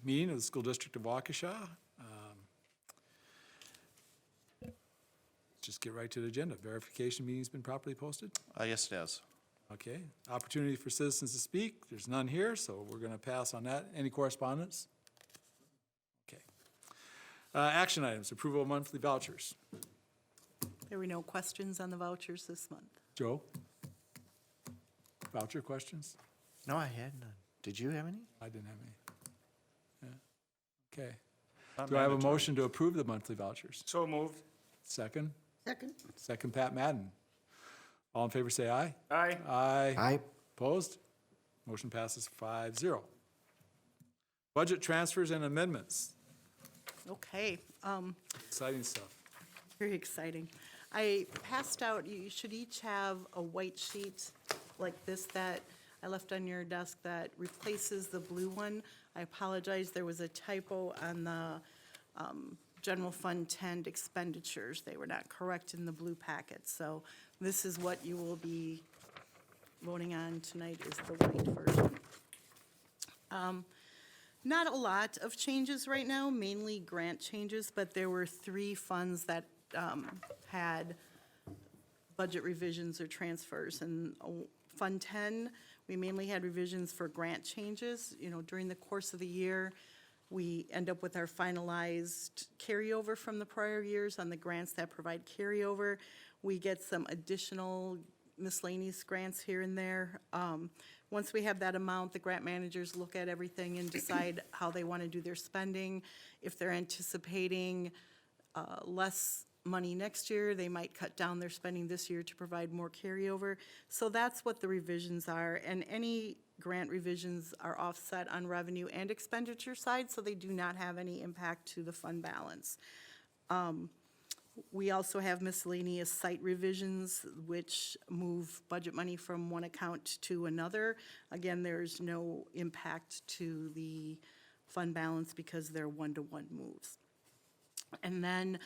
meeting of the School District of Waukesha. Just get right to the agenda. Verification meeting's been properly posted? Yes, it has. Okay. Opportunity for citizens to speak. There's none here, so we're going to pass on that. Any correspondence? Okay. Action items, approval of monthly vouchers. There were no questions on the vouchers this month. Joe? Voucher questions? No, I had none. Did you have any? I didn't have any. Yeah. Okay. Not Do I have a mandatory. motion to approve the monthly vouchers? So moved. Second? Second. Second, Pat Madden. All in favor, say aye. Aye. Aye. Aye. Opposed? Motion passes 5-0. Budget transfers and amendments. Okay, Exciting stuff. very exciting. I passed out, you should each have a white sheet like this that I left on your desk that replaces the blue one. I apologize, there was a typo on the General Fund 10 expenditures. They were not correct in the blue packet. So this is what you will be voting on tonight, is the white version. Not a lot of changes right now, mainly grant changes, but there were 3 funds that had budget revisions or transfers. And Fund 10, we mainly had revisions for grant changes. You know, during the course of the year, we end up with our finalized carryover from the prior years on the grants that provide carryover. We get some additional miscellaneous grants here and there. Once we have that amount, the grant managers look at everything and decide how they want to do their spending. If they're anticipating less money next year, they might cut down their spending this year to provide more carryover. So that's what the revisions are. And any grant revisions are offset on revenue and expenditure side, so they do not have any impact to the fund balance. We also have miscellaneous site revisions, which move budget money from one account to another. Again, there's no impact to the fund balance because they're one-to-one moves. And then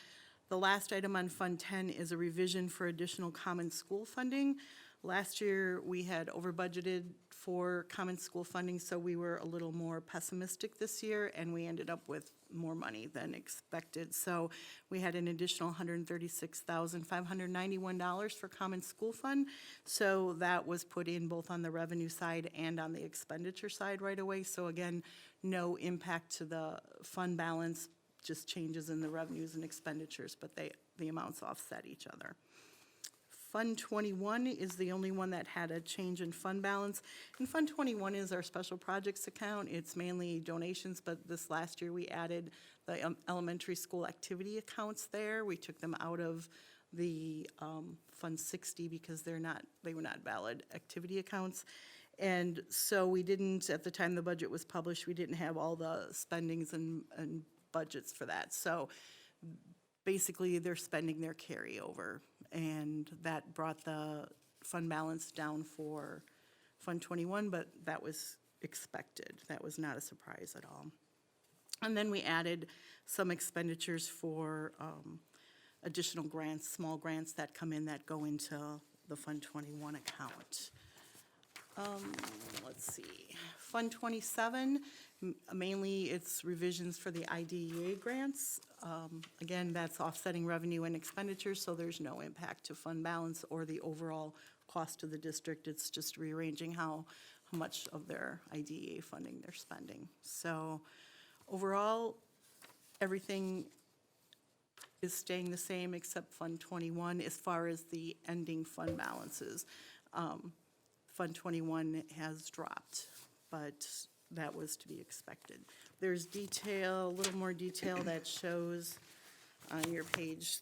the last item on Fund 10 is a revision for additional common school funding. Last year, we had over budgeted for common school funding, so we were a little more pessimistic this year, and we ended up with more money than expected. So we had an additional $136,591 for common school fund. So that was put in both on the revenue side and on the expenditure side right away. So again, no impact to the fund balance, just changes in the revenues and expenditures, but the amounts offset each other. Fund 21 is the only one that had a change in fund balance. And Fund 21 is our special projects account. It's mainly donations, but this last year we added the elementary school activity accounts there. We took them out of the Fund 60 because they were not valid activity accounts. And so we didn't, at the time the budget was published, we didn't have all the spendings and budgets for that. So basically, they're spending their carryover, and that brought the fund balance down for Fund 21, but that was expected. That was not a surprise at all. And then we added some expenditures for additional grants, small grants that come in that go into the Fund 21 account. Let's see, Fund 27, mainly it's revisions for the IDEA grants. Again, that's offsetting revenue and expenditures, so there's no impact to fund balance or the overall cost of the district. It's just rearranging how much of their IDEA funding they're spending. So overall, everything is staying the same except Fund 21 as far as the ending fund balances. Fund 21 has dropped, but that was to be expected. There's detail, a little more detail that shows on your page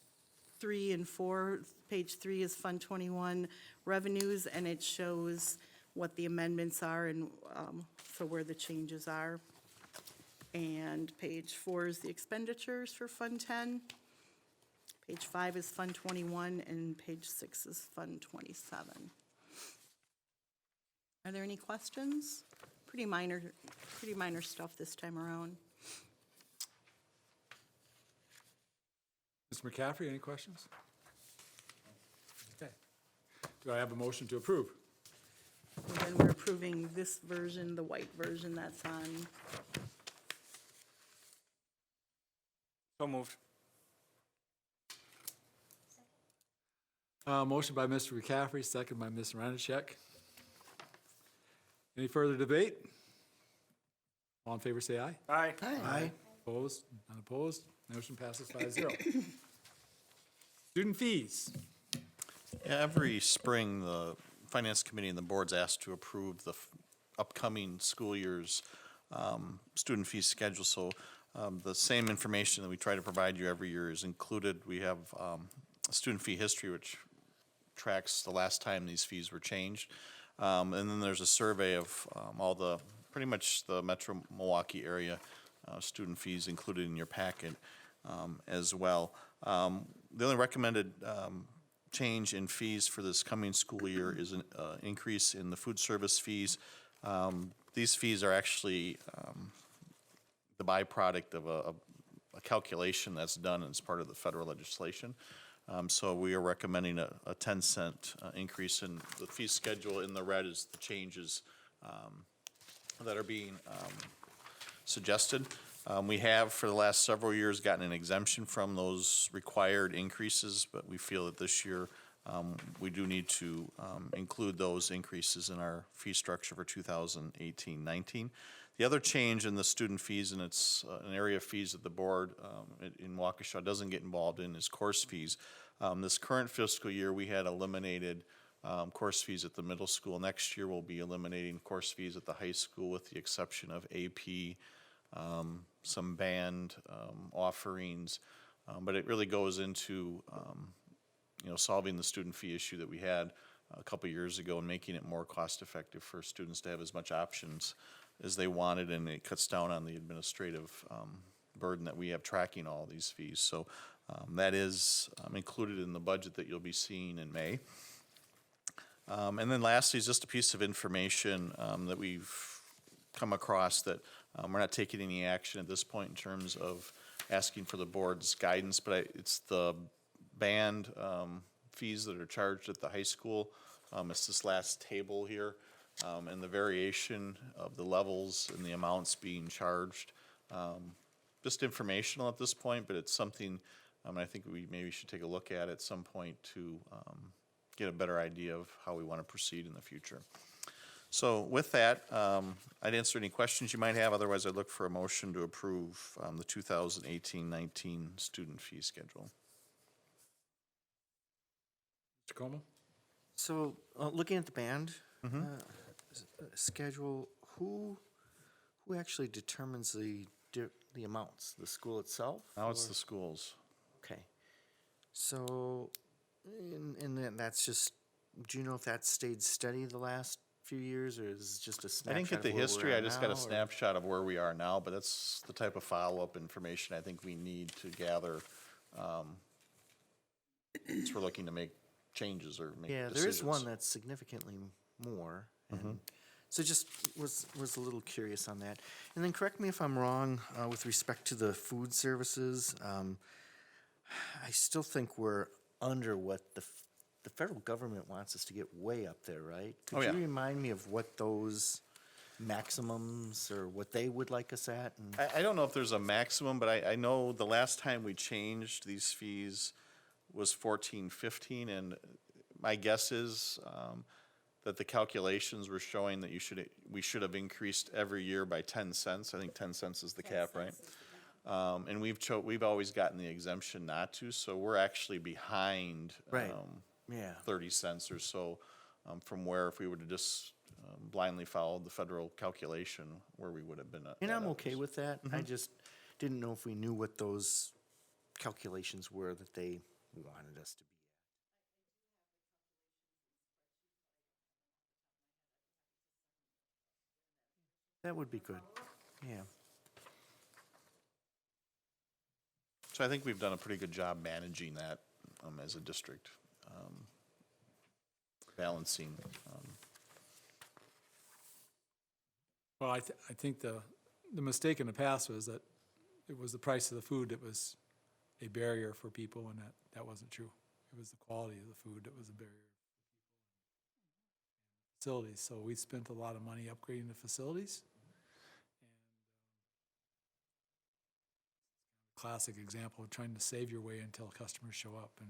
3 and 4. Page 3 is Fund 21 revenues, and it shows what the amendments are and for where the changes are. And page 4 is the expenditures for Fund 10. Page 5 is Fund 21, and page 6 is Fund 27. Are there any questions? Pretty minor stuff this time around. Mr. McCaffrey, any questions? Okay. Do I have a motion to approve? And then we're approving this version, the white version that's on So moved. Motion by Mr. McCaffrey, second by Ms. Ranachek. Any further debate? All in favor, say aye. Aye. Aye. Opposed? None opposed? Motion passes 5-0. Student fees. Yeah, every spring, the Finance Committee and the board's asked to approve the upcoming school year's student fee schedule. So the same information that we try to provide you every year is included. We have a student fee history, which tracks the last time these fees were changed. And then there's a survey of all the, pretty much the metro Milwaukee area student fees included in your packet as well. The only recommended change in fees for this coming school year is an increase in the food service fees. These fees are actually the byproduct of a calculation that's done as part of the federal legislation. So we are recommending a 10-cent increase in the fee schedule. In the red is the changes that are being suggested. We have, for the last several years, gotten an exemption from those required increases, but we feel that this year we do need to include those increases in our fee structure for 2018-19. The other change in the student fees, and it's an area of fees that the board in Waukesha doesn't get involved in, is course fees. This current fiscal year, we had eliminated course fees at the middle school. Next year, we'll be eliminating course fees at the high school with the exception of AP, some band offerings, but it really goes into solving the student fee issue that we had a couple years ago and making it more cost effective for students to have as much options as they wanted, and it cuts down on the administrative burden that we have tracking all these fees. So that is included in the budget that you'll be seeing in May. And then lastly is just a piece of information that we've come across that we're not taking any action at this point in terms of asking for the board's guidance, but it's the band fees that are charged at the high school. It's this last table here, and the variation of the levels and the amounts being charged. Just informational at this point, but it's something I think we maybe should take a look at some point to get a better idea of how we want to proceed in the future. So with that, I'd answer any questions you might have. Otherwise, I'd look for a motion to approve the 2018-19 student fee schedule. Mr. Como? So, looking at the band schedule, who actually determines the amounts? The school itself? Now it's or- the schools. Okay. So, and then that's just, do you know if that stayed steady the last few years, or is it just a I snapshot didn't get of the where we're history, at I just got now, a or- snapshot of where we are now, but that's the type of follow-up information I think we need to gather as we're looking to make changes or make Yeah, decisions. there is one that's significantly more. And so just was a little curious on that. And then correct me if I'm wrong with respect to the food services. I still think we're under what the federal government wants us to get way up there, right? Could Oh, yeah. you remind me of what those maximums or what they would like us at? And I don't know if there's a maximum, but I know the last time we changed these fees was 14-15, and my guess is that the calculations were showing that we should have increased every year by 10 cents. I think 10 cents is the cap, right? And we've always gotten the exemption not to, so we're actually behind Right. Yeah. 30 cents or so from where if we would have just blindly followed the federal calculation where we would have been at. And I'm okay with that. I just didn't know if we knew what those calculations were that they wanted us to be. That would be good. Yeah. So I think we've done a pretty good job managing that as a district, balancing. Well, I think the mistake in the past was that it was the price of the food that was a barrier for people, and that wasn't true. It was the quality of the food that was a barrier. Facilities, so we spent a lot of money upgrading the facilities. classic example of trying to save your way until customers show up, and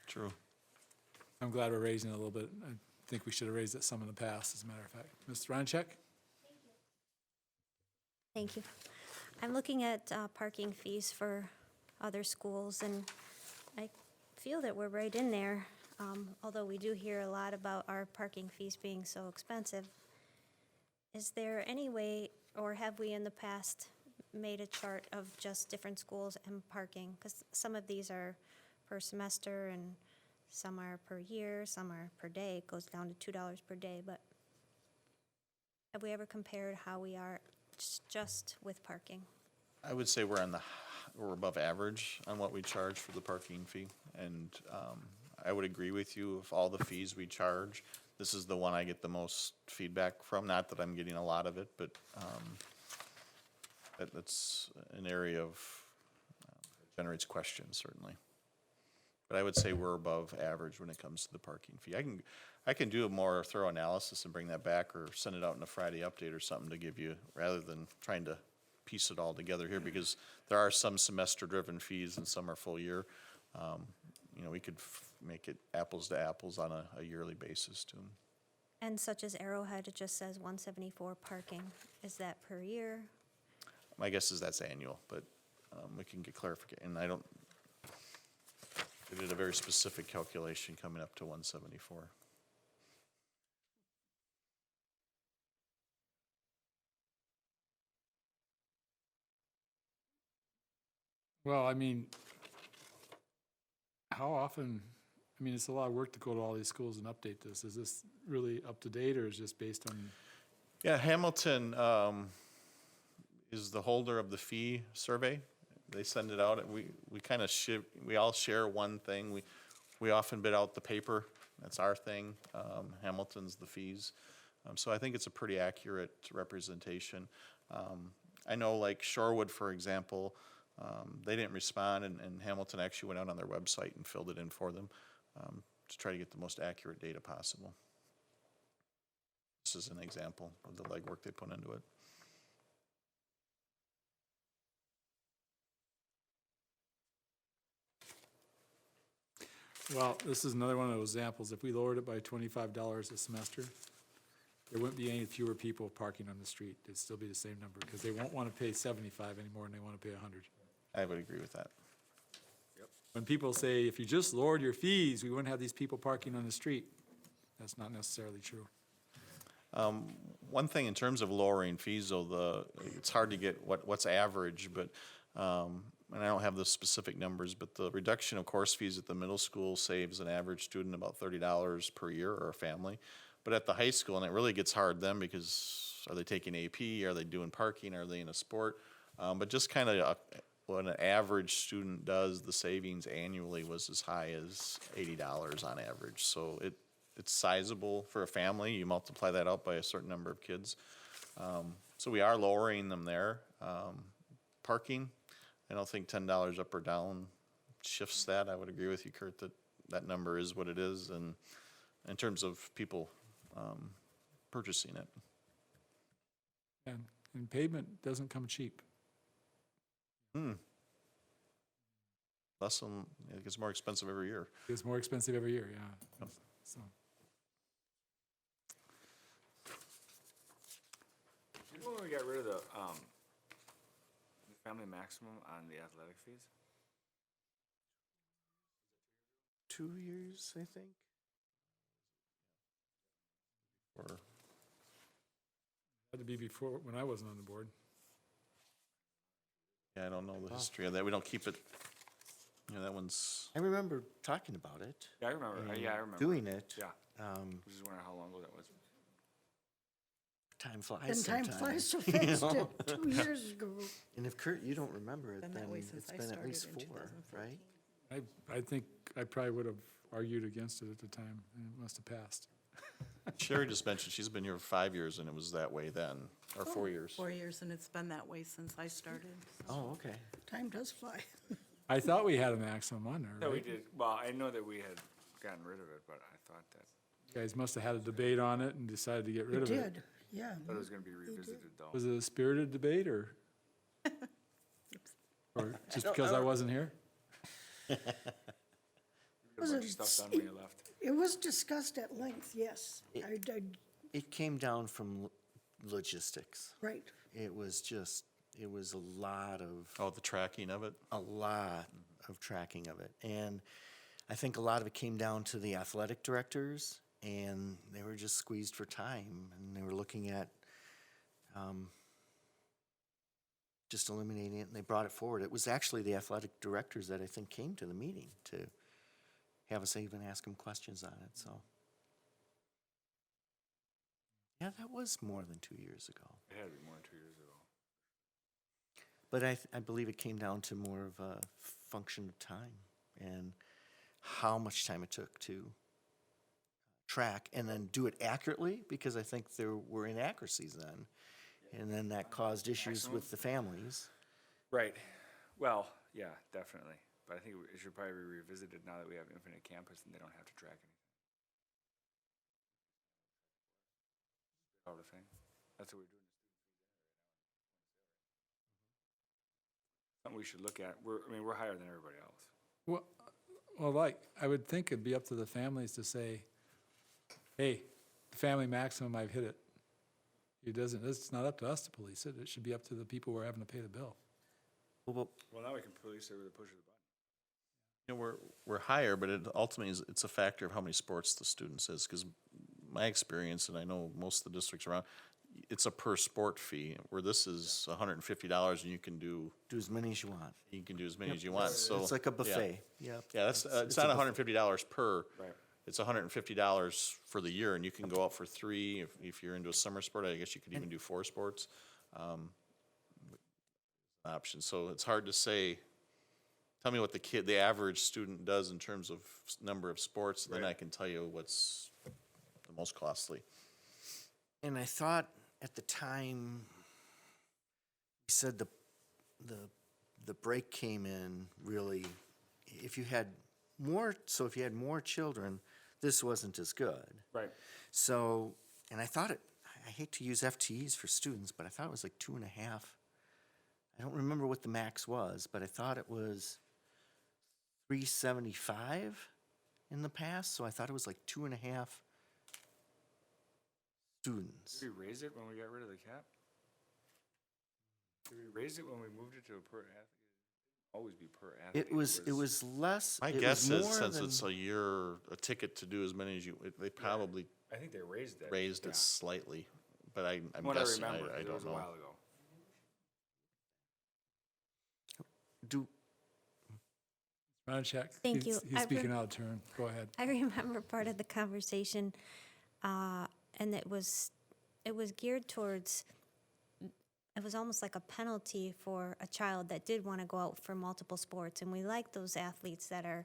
True. I'm glad we're raising it a little bit. I think we should have raised it some in the past, as a matter of fact. Mr. Ronchek? Thank you. I'm looking at parking fees for other schools, and I feel that we're right in there, although we do hear a lot about our parking fees being so expensive. Is there any way, or have we in the past made a chart of just different schools and parking? Because some of these are per semester, and some are per year, some are per day. It goes down to $2 per day, but have we ever compared how we are just with parking? I would say we're above average on what we charge for the parking fee. And I would agree with you, of all the fees we charge, this is the one I get the most feedback from. Not that I'm getting a lot of it, but that's an area of, generates questions, certainly. But I would say we're above average when it comes to the parking fee. I can do a more thorough analysis and bring that back, or send it out in a Friday update or something to give you, rather than trying to piece it all together here, because there are some semester-driven fees and some are full year. You know, we could make it apples to apples on a yearly basis too. And such as Arrowhead, it just says 174 parking. Is that per year? My guess is that's annual, but we can get clarification. And I did a very specific calculation coming up to 174. Well, I mean, how often, I mean, it's a lot of work to go to all these schools and update this. Is this really up to date, or is it just based on, Yeah, Hamilton is the holder of the fee survey. They send it out, and we kind of we all share one thing. We often bid out the paper. That's our thing. Hamilton's the fees. So I think it's a pretty accurate representation. I know, like Shorewood, for example, they didn't respond, and Hamilton actually went out on their website and filled it in for them to try to get the most accurate data possible. This is an example of the legwork they put into it. well, this is another one of those examples. If we lowered it by $25 a semester, there wouldn't be any fewer people parking on the street. It'd still be the same number, because they won't want to pay 75 anymore, and they want to pay 100. I would agree with that. When people say, if you just lowered your fees, we wouldn't have these people parking on the street, that's not necessarily true. One thing in terms of lowering fees, though, it's hard to get what's average, but and I don't have the specific numbers, but the reduction of course fees at the middle school saves an average student about $30 per year, or a family. But at the high school, and it really gets hard then, because are they taking AP? Are they doing parking? Are they in a sport? But just kind of what an average student does, the savings annually was as high as $80 on average. So it's sizable for a family. You multiply that out by a certain number of kids. So we are lowering them there. Parking, I don't think $10 up or down shifts that. I would agree with you, Kurt, that number is what it is, and in terms of people purchasing it. And pavement doesn't come cheap. It gets more expensive every year. It's more expensive every year, yeah. So, Remember when we got rid of the family maximum on the athletic fees? 2 years, I think. Or had to be before, when I wasn't on the board. yeah, I don't know the history of that. We don't keep it. That one's. I remember talking about it. Yeah, I remember. and Yeah, I remember. Doing it. Yeah. Um, I was just wondering how long ago that was. time flies And time sometimes. flies so you fast, know? 2 years ago. And if Kurt, you don't remember it, Been then that way since it's I been at started least in 4, 2014. right? I think I probably would have argued against it at the time, and it must have passed. Sherry just mentioned she's been here for 5 years, and it was that way then, or 4 years. 4 years, and it's been that way since I started. Oh, okay. Time does fly. I thought we had a maximum on there, No, we right? did. Well, I know that we had gotten rid of it, but I thought that You guys must have had a debate on it and decided to get rid We of it. did, yeah. it was going to be revisited though. Was it a spirited debate, or? Or just because I wasn't here? You got a bunch of stuff done when you left. It was discussed at length, yes. It came down from logistics. Right. It was a lot of, Oh, the tracking of it? a lot of tracking of it. And I think a lot of it came down to the athletic directors, and they were just squeezed for time, and they were looking at just eliminating it, and they brought it forward. It was actually the athletic directors that I think came to the meeting to have us even ask them questions on it, so. Yeah, that was more than 2 years ago. It had to be more than 2 years ago. But I believe it came down to more of a function of time and how much time it took to track and then do it accurately, because I think there were inaccuracies then. And then that caused issues with the families. Right. Well, yeah, definitely. But I think it should probably be revisited now that we have Infinite Campus and they don't have to track anything. All the thing. That's what we're doing. Something we should look at. We're higher than everybody else. Well, like, I would think it'd be up to the families to say, hey, the family maximum, I've hit it. It's not up to us to police it. It should be up to the people who are having to pay the bill. Well, Well, now we can police it with a push of the button. You know, we're higher, but it ultimately it's a factor of how many sports the student says, because my experience, and I know most of the districts around, it's a per sport fee, where this is $150 and you can do do as many as you want. as many as you want, so. It's like a yeah. buffet, yep. Yeah, it's it's not a buffet. $150 per. Right. It's $150 for the year, and you can go out for 3. If you're into a summer sport, I guess you could even do 4 sports. Option, so it's hard to say. Tell me what the average student does in terms of number of sports, and then I can tell you what's the most costly. And I thought at the time, he said the break came in really, if you had more children, this wasn't as good. Right. So, and I thought I hate to use FTEs for students, but I thought it was like 2.5. I don't remember what the max was, but I thought it was 375 in the past, so I thought it was like 2.5 students. Did we raise it when we got rid of the cap? Did we raise it when we moved it to a per athlete? Always be per athlete. It was less. My it guess was is, more since than- it's a ticket to do as many as they probably I think they raised it. raised yeah. it slightly, but I'm What I guessing, remember, I it don't was a know. while ago. do Ronchek, Thank you. he's speaking out of turn. Go ahead. I remember part of the conversation, and it was geared towards, it was almost like a penalty for a child that did want to go out for multiple sports. And we like those athletes that are,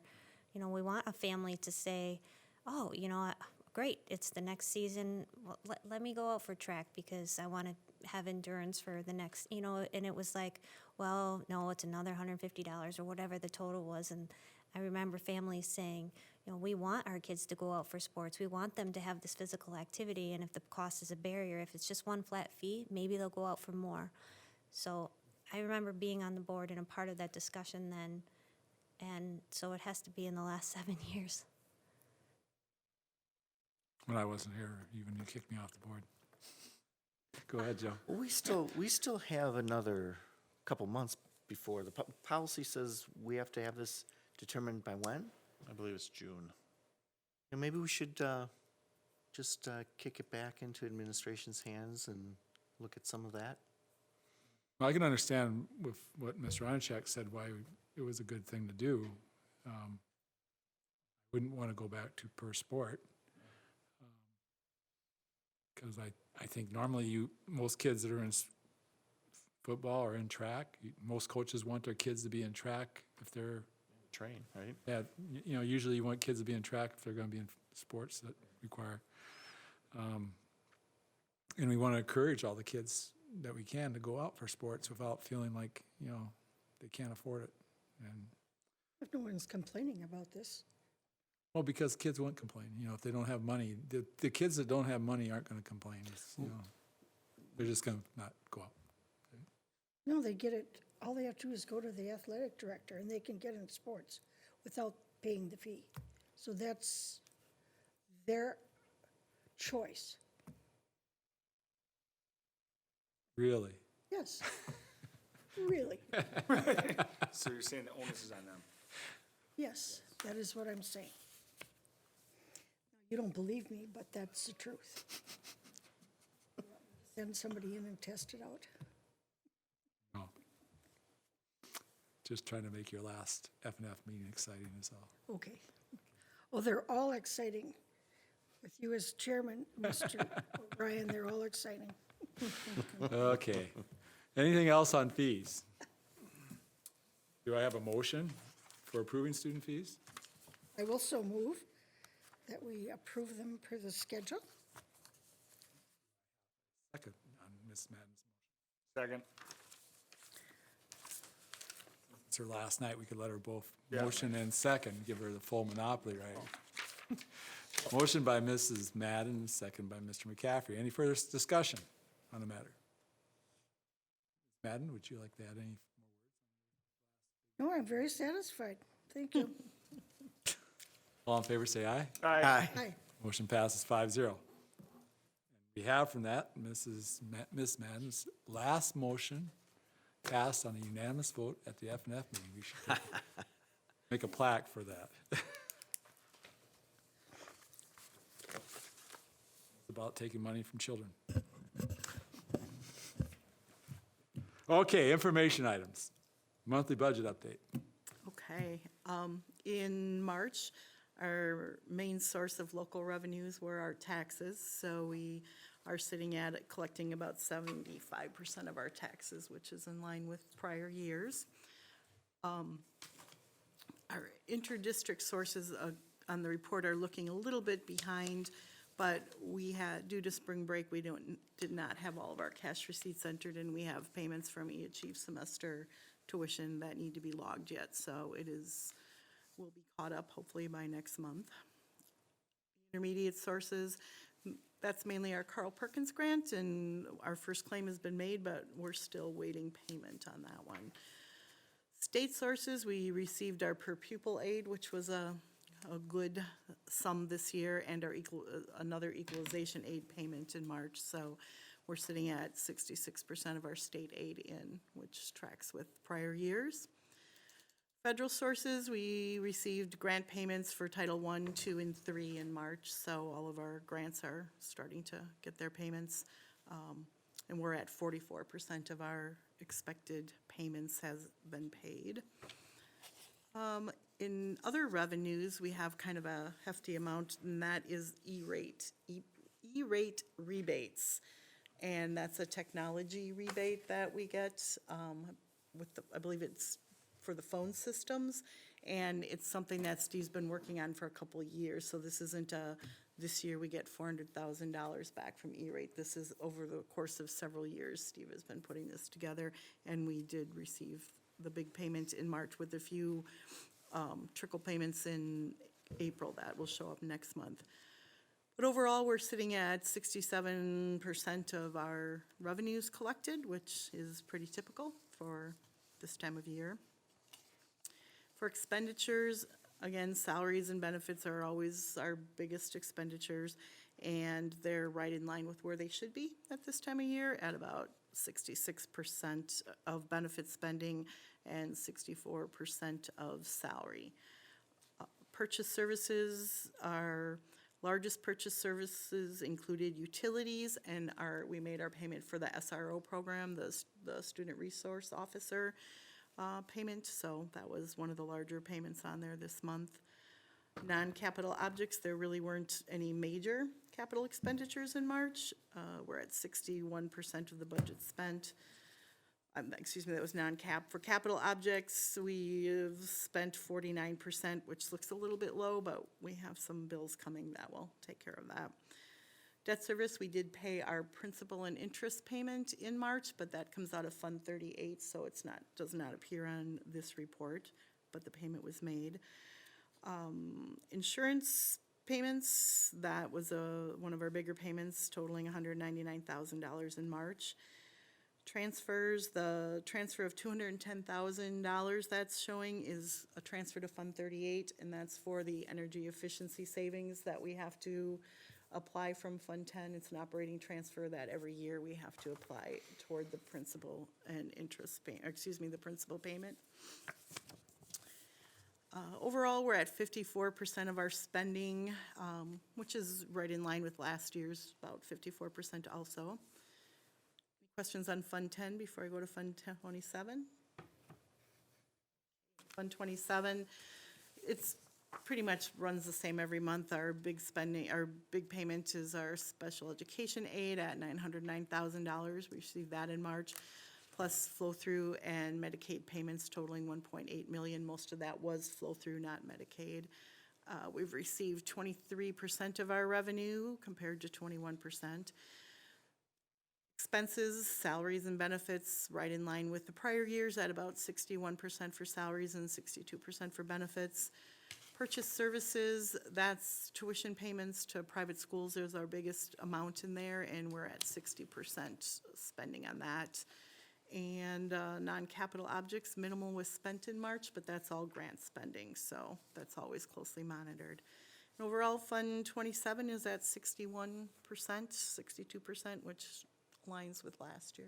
we want a family to say, oh, great, it's the next season. Well, let me go out for track because I want to have endurance for the next, and it was like, well, no, it's another $150 or whatever the total was. And I remember families saying, we want our kids to go out for sports. We want them to have this physical activity. And if the cost is a barrier, if it's just one flat fee, maybe they'll go out for more. So I remember being on the board and a part of that discussion then. And so it has to be in the last 7 years. When I wasn't here, even you kicked me off the board. Go ahead, Joe. we still have another couple months before the policy says we have to have this determined by when? I believe it's June. And maybe we should just kick it back into administration's hands and look at some of that. Well, I can understand with what Ms. Ronchek said, why it was a good thing to do. Wouldn't want to go back to per sport. Because I think normally most kids that are in football or in track, most coaches want their kids to be in track if they're, Train, right? yeah, usually you want kids to be in track if they're going to be in sports that require. And we want to encourage all the kids that we can to go out for sports without feeling like, they can't afford it. And, But no one's complaining about this. well, because kids won't complain, if they don't have money. The kids that don't have money aren't going to complain. They're just going to not go out. No, they get it, all they have to do is go to the athletic director and they can get in sports without paying the fee. So that's their choice. Really? Yes. Really? So you're saying the onus is on them? Yes, that is what I'm saying. You don't believe me, but that's the truth. Send somebody in and test it out. No. Just trying to make your last F&F meeting exciting is all. Okay. Well, they're all exciting. With you as chairman, Mr. O'Brien, they're all exciting. Okay. Anything else on fees? Do I have a motion for approving student fees? I will so move that we approve them per the schedule. Second on Ms. Madden's Second. motion. It's her last night, we could let her both Yeah. motion and second, give her the full monopoly right. Motion by Mrs. Madden, second by Mr. McCaffrey. Any further discussion on the matter? Madden, would you like to add any? No, I'm very satisfied. Thank you. All in favor, say aye. Aye. Hi. Motion passes 5-0. And we have from that, Ms. Madden's last motion passed on a unanimous vote at the F&F meeting. We should make a plaque for that. It's about taking money from children. Okay, information items. Monthly budget update. Okay, in March, our main source of local revenues were our taxes, so we are sitting at collecting about 75% of our taxes, which is in line with prior years. Our interdistrict sources on the report are looking a little bit behind, but we had, due to spring break, we did not have all of our cash receipts entered, and we have payments from each semester tuition that need to be logged yet, so will be caught up hopefully by next month. Intermediate sources, that's mainly our Carl Perkins grant, and our first claim has been made, but we're still waiting payment on that one. State sources, we received our per pupil aid, which was a good sum this year, and our another equalization aid payment in March, so we're sitting at 66% of our state aid in, which tracks with prior years. Federal sources, we received grant payments for Title I, II, and III in March, so all of our grants are starting to get their payments. And we're at 44% of our expected payments has been paid. In other revenues, we have kind of a hefty amount, and that is E-rate rebates. And that's a technology rebate that we get I believe it's for the phone systems, and it's something that Steve's been working on for a couple of years, so this isn't this year we get $400,000 back from E-rate. This is over the course of several years, Steve has been putting this together, and we did receive the big payment in March with a few trickle payments in April that will show up next month. But overall, we're sitting at 67% of our revenues collected, which is pretty typical for this time of year. For expenditures, again, salaries and benefits are always our biggest expenditures, and they're right in line with where they should be at this time of year, at about 66% of benefit spending and 64% of salary. Purchase services, our largest purchase services included utilities, and we made our payment for the SRO program, the Student Resource Officer payment, so that was one of the larger payments on there this month. Non-capital objects, there really weren't any major capital expenditures in March. We're at 61% of the budget spent. Excuse me, that was non-cap. For capital objects, we've spent 49%, which looks a little bit low, but we have some bills coming that will take care of that. Debt service, we did pay our principal and interest payment in March, but that comes out of Fund 38, so does not appear on this report, but the payment was made. Insurance payments, that was one of our bigger payments, totaling $199,000 in March. Transfers, the transfer of $210,000 that's showing is a transfer to Fund 38, and that's for the energy efficiency savings that we have to apply from Fund 10. It's an operating transfer that every year we have to apply toward the principal and interest the principal payment. Overall, we're at 54% of our spending, which is right in line with last year's, about 54% also. Questions on Fund 10 before I go to Fund 27? Fund 27, it's pretty much runs the same every month. Our big payment is our special education aid at $909,000. We received that in March, plus flow-through and Medicaid payments totaling $1.8 million. Most of that was flow-through, not Medicaid. We've received 23% of our revenue compared to 21%. Expenses, salaries and benefits, right in line with the prior years at about 61% for salaries and 62% for benefits. Purchase services, that's tuition payments to private schools. There's our biggest amount in there, and we're at 60% spending on that. And non-capital objects, minimal was spent in March, but that's all grant spending, so that's always closely monitored. And overall, Fund 27 is at 61%, 62%, which aligns with last year.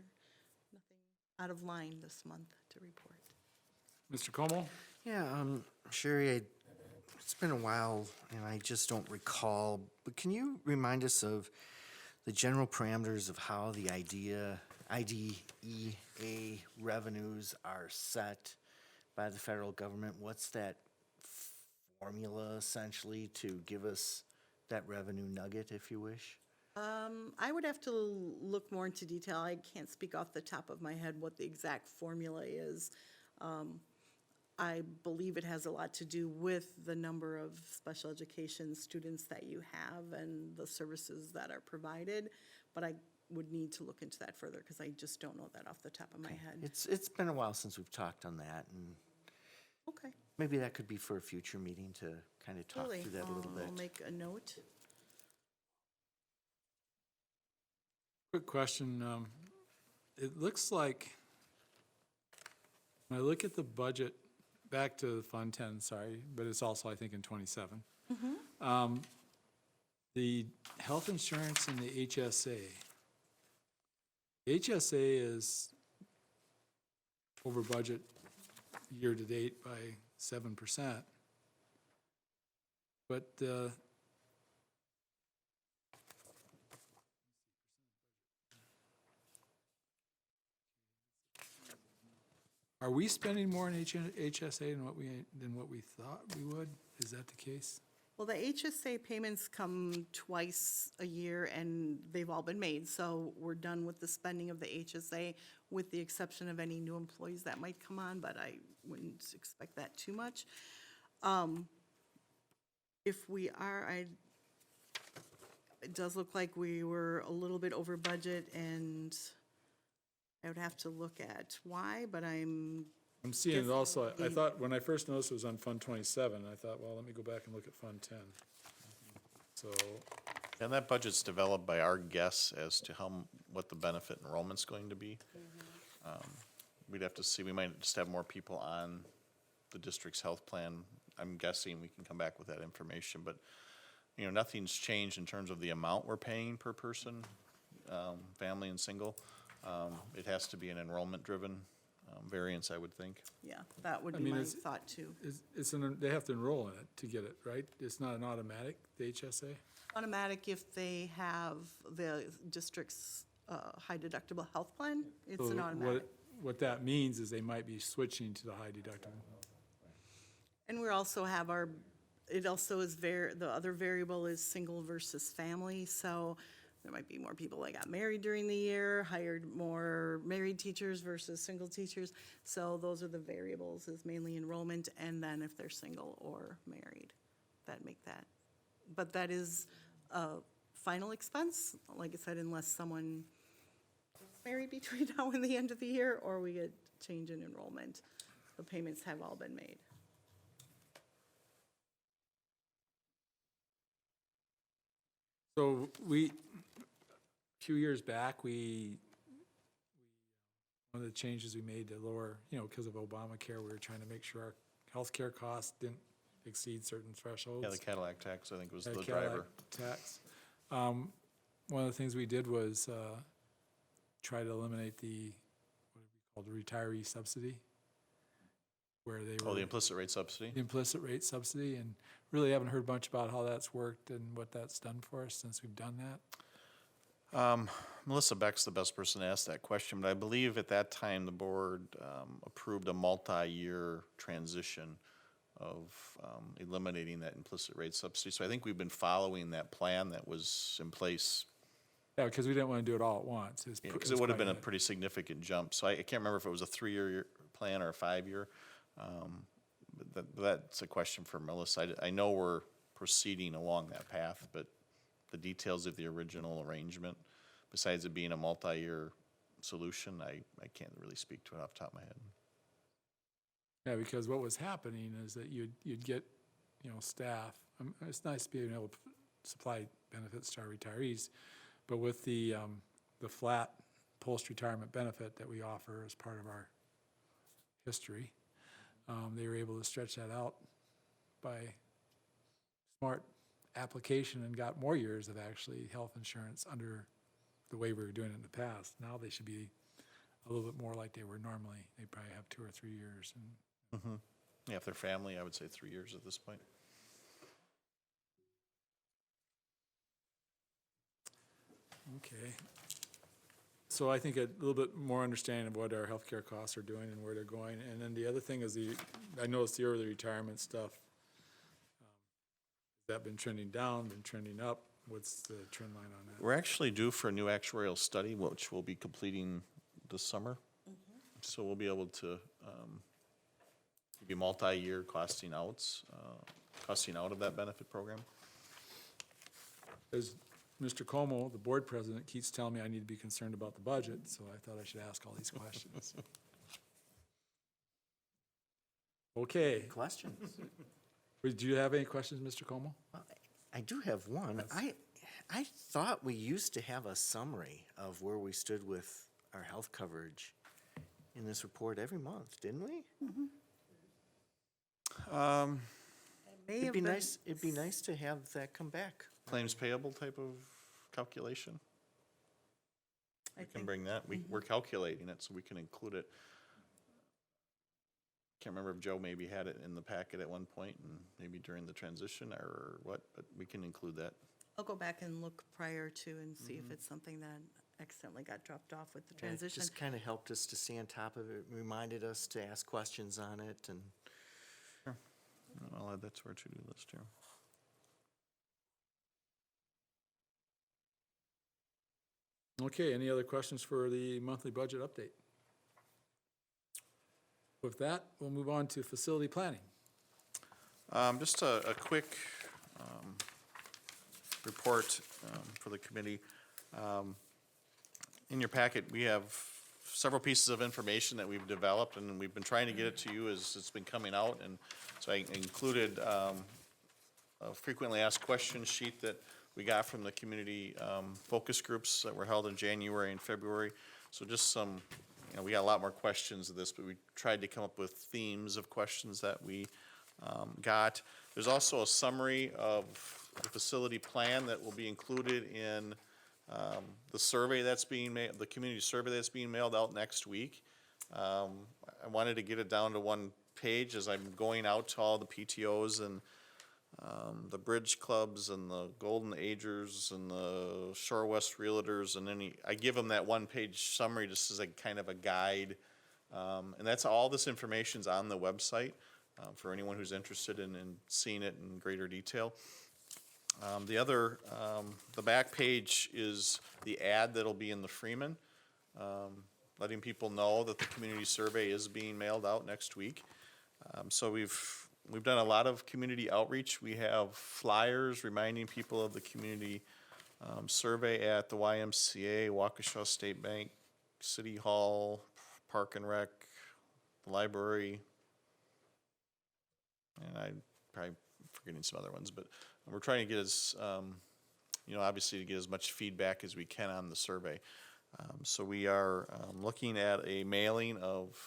Nothing out of line this month to report. Mr. Como? Yeah, Sherry, it's been a while and I just don't recall, but can you remind us of the general parameters of how the IDEA revenues are set by the federal government? What's that formula essentially to give us that revenue nugget, if you wish? I would have to look more into detail. I can't speak off the top of my head what the exact formula is. I believe it has a lot to do with the number of special education students that you have and the services that are provided, but I would need to look into that further because I just don't know that off the top of my head. It's been a while since we've talked on that, and Okay. maybe that could be for a future meeting to kind of talk Really, through that a little bit. I'll make a note. Quick question. It looks like, when I look at the budget, back to Fund 10, sorry, but it's also, I think, in 27. The health insurance and the HSA. HSA is over budget year-to-date by 7%. But are we spending more on HSA than what we thought we would? Is that the case? Well, the HSA payments come twice a year, and they've all been made, so we're done with the spending of the HSA, with the exception of any new employees that might come on, but I wouldn't expect that too much. If we are, it does look like we were a little bit over budget, and I would have to look at why, but I'm seeing it also, I thought, when I first noticed it was on Fund 27, I thought, well, let me go back and look at Fund 10. So, And that budget's developed by our guess as to what the benefit enrollment's going to be. We'd have to see, we might just have more people on the district's health plan. I'm guessing we can come back with that information, but, nothing's changed in terms of the amount we're paying per person, family and single. It has to be an enrollment-driven variance, I would think. Yeah, that would I be mean, my it's- thought too. they have to enroll in it to get it, right? It's not an automatic, the HSA? Automatic if they have the district's high deductible health plan, it's So an automatic. What that means is they might be switching to the high deductible. And we also have it also is the other variable is single versus family, so there might be more people that got married during the year, hired more married teachers versus single teachers. So those are the variables, is mainly enrollment, and then if they're single or married, that make that. But that is a final expense, like I said, unless someone gets married between now and the end of the year, or we get change in enrollment. The payments have all been made. So a few years back, we one of the changes we made to lower, because of Obamacare, we were trying to make sure our healthcare costs didn't exceed certain thresholds. Yeah, the Cadillac tax, I think, was the Cadillac driver. tax. One of the things we did was try to eliminate the, what we call the retiree subsidy, where they were. Oh, the implicit rate subsidy? The implicit rate subsidy, and really haven't heard much about how that's worked and what that's done for us since we've done that. Melissa Beck's the best person to ask that question, but I believe at that time the board approved a multi-year transition of eliminating that implicit rate subsidy. So I think we've been following that plan that was in place. Yeah, because we didn't want to do it all at once. Because it would have been a pretty significant jump. So I can't remember if it was a 3-year plan or a 5-year. But that's a question for Melissa. I know we're proceeding along that path, but the details of the original arrangement, besides it being a multi-year solution, I can't really speak to it off the top of my head. Yeah, because what was happening is that you'd get, staff. It's nice to be able to supply benefits to our retirees, but with the flat post-retirement benefit that we offer as part of our history, they were able to stretch that out by smart application and got more years of actually health insurance under the way we were doing it in the past. Now they should be a little bit more like they were normally. They probably have 2 or 3 years. And Yeah, if they're family, I would say 3 years at this point. okay. So I think a little bit more understanding of what our healthcare costs are doing and where they're going. And then the other thing is I noticed the early retirement stuff. Has that been trending down, been trending up? What's the trend line on that? We're actually due for a new actuarial study, which we'll be completing this summer. So we'll be able to give you multi-year costing out of that benefit program. As Mr. Como, the board president, keeps telling me I need to be concerned about the budget, so I thought I should ask all these questions. Okay. Questions? Do you have any questions, Mr. Como? I do have one. I thought we used to have a summary of where we stood with our health coverage in this report every month, didn't we? May It'd have be been- nice, it'd be nice to have that come back. Claims payable type of calculation. I We can think- bring that. We're calculating it, so we can include it. Can't remember if Joe maybe had it in the packet at one point and maybe during the transition or what, but we can include that. I'll go back and look prior to and see if it's something that accidentally got dropped off with the It transition. just kind of helped us to stay on top of it, reminded us to ask questions on it, and I'll add that to our to-do list here. Okay, any other questions for the monthly budget update? With that, we'll move on to facility planning. Just a quick report for the committee. In your packet, we have several pieces of information that we've developed, and we've been trying to get it to you as it's been coming out. And so I included a frequently asked questions sheet that we got from the community focus groups that were held in January and February. So just some, we got a lot more questions of this, but we tried to come up with themes of questions that we got. There's also a summary of the facility plan that will be included in the survey that's being made, the community survey that's being mailed out next week. I wanted to get it down to one page as I'm going out to all the PTOs and the bridge clubs and the Golden Agers and the Shore West Realtors and I give them that one-page summary just as a kind of a guide. And that's all this information's on the website for anyone who's interested in seeing it in greater detail. The back page is the ad that'll be in the Freeman, letting people know that the community survey is being mailed out next week. So we've done a lot of community outreach. We have flyers reminding people of the community survey at the YMCA, Waukesha State Bank, City Hall, Park and Rec, the library, and I'm probably forgetting some other ones, but we're trying to get as, obviously to get as much feedback as we can on the survey. So we are looking at a mailing of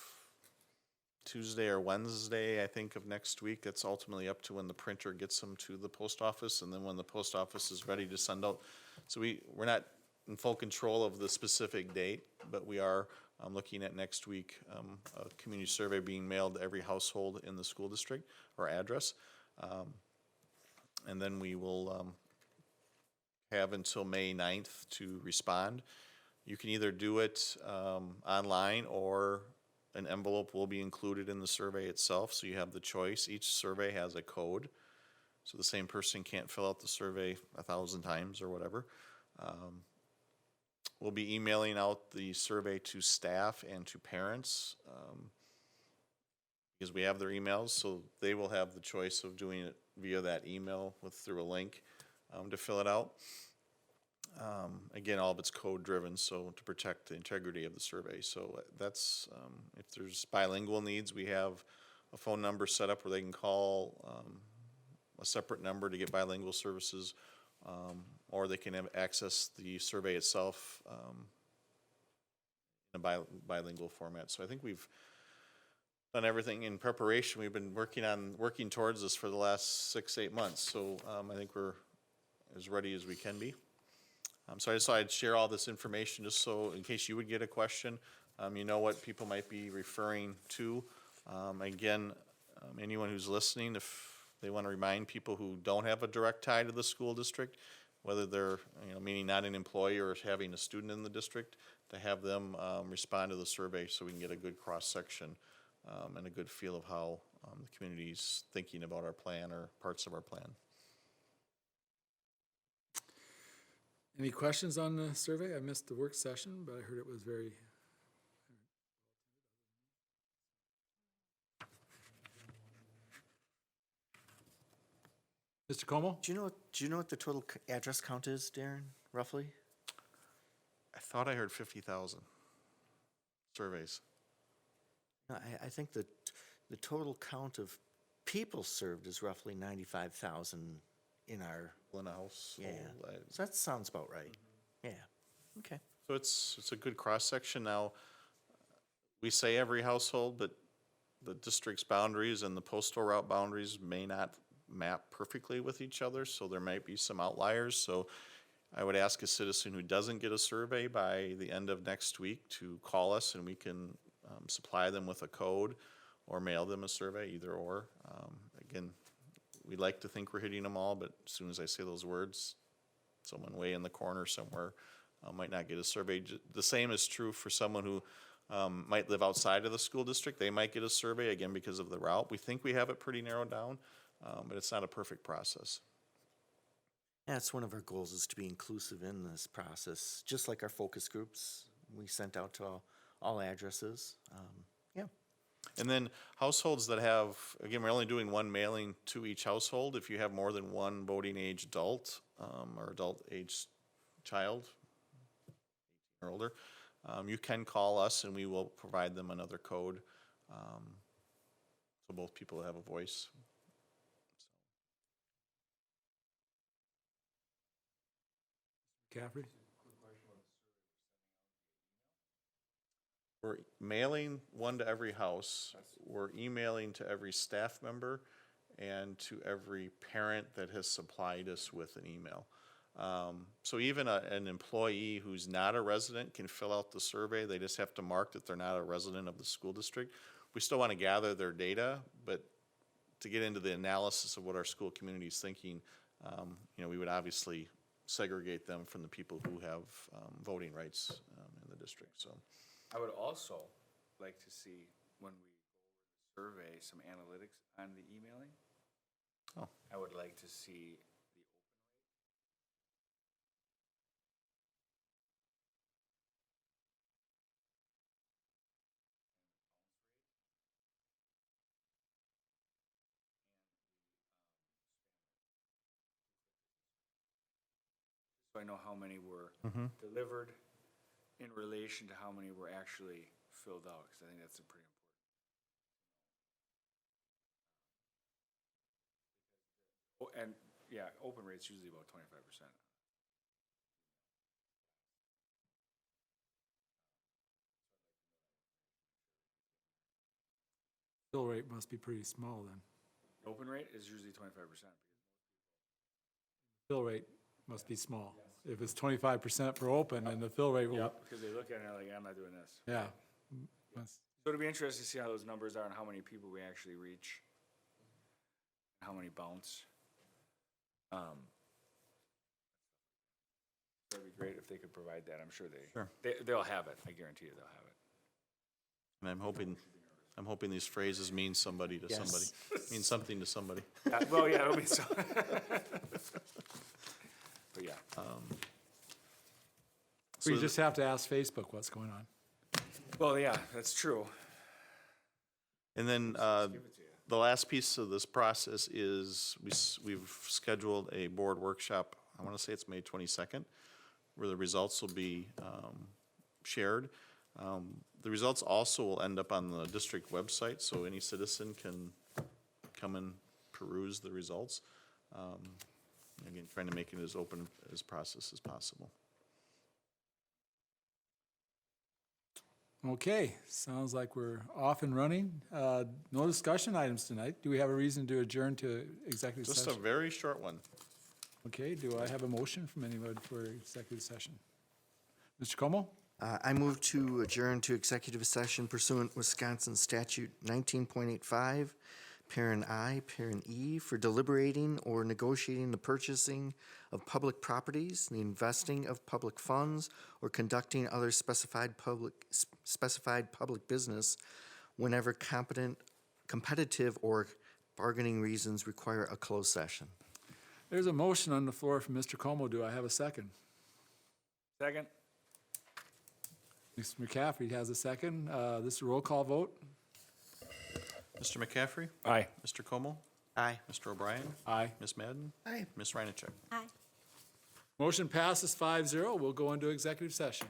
Tuesday or Wednesday, I think, of next week. It's ultimately up to when the printer gets them to the post office, and then when the post office is ready to send out. So we're not in full control of the specific date, but we are looking at next week, a community survey being mailed to every household in the school district or address. And then we will have until May 9th to respond. You can either do it online, or an envelope will be included in the survey itself, so you have the choice. Each survey has a code, so the same person can't fill out the survey 1,000 times or whatever. We'll be emailing out the survey to staff and to parents, because we have their emails, so they will have the choice of doing it via that email through a link to fill it out. Again, all of it's code driven, so to protect the integrity of the survey. So that's, if there's bilingual needs, we have a phone number set up where they can call a separate number to get bilingual services, or they can have access the survey itself in a bilingual format. So I think we've done everything in preparation. We've been working towards this for the last 6-8 months. So I think we're as ready as we can be. So I just thought I'd share all this information just so in case you would get a question, you know what people might be referring to. Again, anyone who's listening, if they want to remind people who don't have a direct tie to the school district, whether they're, meaning not an employee or having a student in the district, to have them respond to the survey so we can get a good cross-section and a good feel of how the community's thinking about our plan or parts of our plan. Any questions on the survey? I missed the work session, but I heard it was very. Mr. Como? Do you know what the total address count is, Darren, roughly? I thought I heard 50,000 surveys. No, I think that the total count of people served is roughly 95,000 in our, In a house. yeah. So that sounds about right. Yeah, okay. So it's a good cross-section. Now, we say every household, but the district's boundaries and the postal route boundaries may not map perfectly with each other, so there might be some outliers. So I would ask a citizen who doesn't get a survey by the end of next week to call us, and we can supply them with a code or mail them a survey, either or. Again, we like to think we're hitting them all, but as soon as I say those words, someone way in the corner somewhere might not get a survey. The same is true for someone who might live outside of the school district. They might get a survey, again, because of the route. We think we have it pretty narrowed down, but it's not a perfect process. Yeah, it's one of our goals is to be inclusive in this process, just like our focus groups we sent out to all addresses. Yeah. And then households that have, again, we're only doing one mailing to each household. If you have more than one voting age adult or adult age child, 18 or older, you can call us and we will provide them another code so both people have a voice. Caffrey? We're mailing one to every house. We're emailing to every staff member and to every parent that has supplied us with an email. So even an employee who's not a resident can fill out the survey. They just have to mark that they're not a resident of the school district. We still want to gather their data, but to get into the analysis of what our school community is thinking, we would obviously segregate them from the people who have voting rights in the district. So. I would also like to see, when we go over the survey, some analytics on the emailing. Oh. I would like to see the open rate, so I know how many were delivered in relation to how many were actually filled out, because I think that's a pretty important. Oh, and, yeah, open rate's usually about 25%. Fill rate must be pretty small then. Open rate is usually 25%. Fill rate must be small. If it's 25% for open and the fill rate will, Because they look at it and they're like, I'm not doing this. yeah. must- So it'll be interesting to see how those numbers are and how many people we actually reach. How many bounce. That'd be great if they could provide that. I'm sure Sure. they'll have it. I guarantee you they'll have it. And I'm hoping these phrases mean somebody to somebody, Yes. mean something to somebody. Well, yeah, it'll be so. But yeah, We just have to ask Facebook what's going on. well, yeah, that's true. And then, Give it to you. the last piece of this process is we've scheduled a board workshop. I want to say it's May 22nd, where the results will be shared. The results also will end up on the district website, so any citizen can come and peruse the results. Again, trying to make it as open as process as possible. Okay, sounds like we're off and running. No discussion items tonight. Do we have a reason to adjourn to executive Just a session? very short one. Okay, do I have a motion from anyone for executive session? Mr. Como? I move to adjourn to executive session pursuant Wisconsin statute 19.85, parent I, parent E, for deliberating or negotiating the purchasing of public properties, the investing of public funds, or conducting other specified public business whenever competitive or bargaining reasons require a closed session. There's a motion on the floor from Mr. Como. Do I have a second? Second? Mr. McCaffrey has a second. This is a roll call vote. Mr. McCaffrey? Aye. Mr. Como? Aye. Mr. O'Brien? Aye. Ms. Madden? Aye. Ms. Reinacek? Aye. Motion passes 5-0. We'll go into executive session.